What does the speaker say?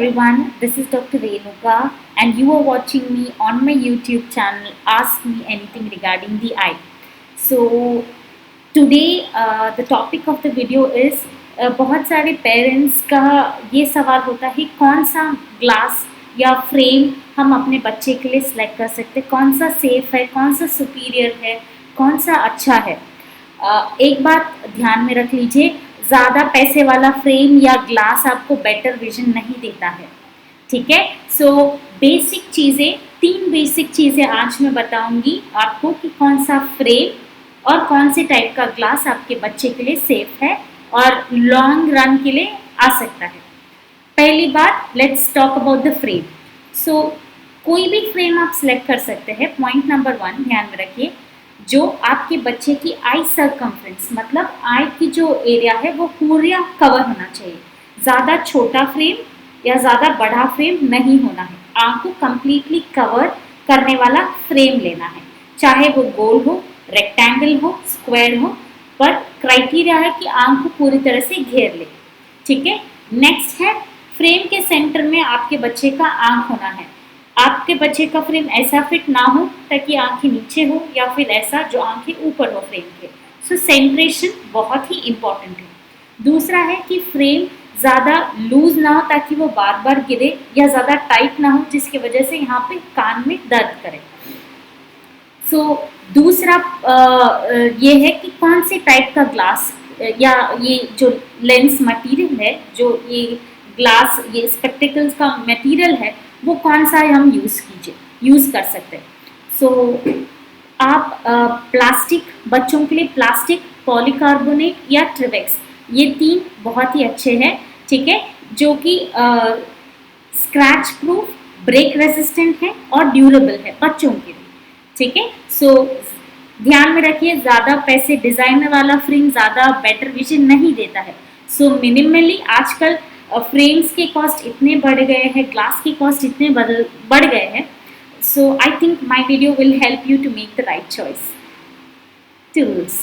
everyone, this is Dr. Renuka and you are watching me on my YouTube channel Ask Me Anything Regarding the Eye. So today the topic of the video is बहुत सारे parents का ये सवाल होता है कौन सा glass या फ्रेम हम अपने बच्चे के लिए सिलेक्ट कर सकते हैं, कौन सा सेफ है, कौन सा सुपीरियर है, कौन सा अच्छा है। एक बात ध्यान में रख लीजिए, ज़्यादा पैसे वाला फ्रेम या ग्लास आपको बेटर विजन नहीं देता है, ठीक है। सो बेसिक चीज़ें, 3 बेसिक चीज़ें आज मैं बताऊंगी आपको कि कौन सा फ्रेम और कौन से टाइप का ग्लास आपके बच्चे के लिए सेफ है और लॉन्ग रन के लिए आ सकता है। पहली बात, let's talk about the frame. So कोई भी फ्रेम आप सिलेक्ट कर सकते हैं। पॉइंट नंबर 1 ध्यान में रखिए, जो आपके बच्चे की आई सर्कमफ्रेंस मतलब आई की जो एरिया है वो पूरा कवर होना चाहिए। ज़्यादा छोटा फ्रेम या ज़्यादा बड़ा फ्रेम नहीं होना है, आँख को कम्प्लीटली कवर करने वाला फ्रेम लेना है, चाहे वो गोल हो, रेक्टेंगल हो, स्क्वायर हो, पर क्राइटेरिया है कि आँख को पूरी तरह से घेर ले, ठीक है। नेक्स्ट है, फ्रेम के सेंटर में आपके बच्चे का आँख होना है। आपके बच्चे का फ्रेम ऐसा फिट ना हो ताकि आंखें नीचे हो या फिर ऐसा जो आंखें ऊपर हो फ्रेम के। सो सेंट्रेशन बहुत ही इम्पॉर्टेंट है। दूसरा है कि फ्रेम ज़्यादा लूज ना हो ताकि वो बार बार गिरे, या ज़्यादा टाइट ना हो जिसकी वजह से यहाँ पे कान में दर्द करे। सो दूसरा ये है कि कौन से टाइप का ग्लास या ये जो लेंस मटेरियल है, जो ये ग्लास, ये स्पेक्टिकल्स का मटेरियल है, वो कौन सा हम यूज़ कर सकते हैं। सो आप प्लास्टिक, बच्चों के लिए प्लास्टिक, पॉलीकार्बोनेट या ट्रिवेक्स, ये 3 बहुत ही अच्छे हैं, ठीक है, जो कि स्क्रैच प्रूफ, ब्रेक रेजिस्टेंट है और ड्यूरेबल है बच्चों के लिए, ठीक है। सो ध्यान में रखिए, ज़्यादा पैसे डिज़ाइनर वाला फ्रेम ज़्यादा बेटर विजन नहीं देता है। सो मिनिमली आजकल फ्रेम्स के कॉस्ट इतने बढ़ गए हैं, ग्लास की कॉस्ट इतने बढ़ गए हैं। So I think my video will help you to make the right choice tools.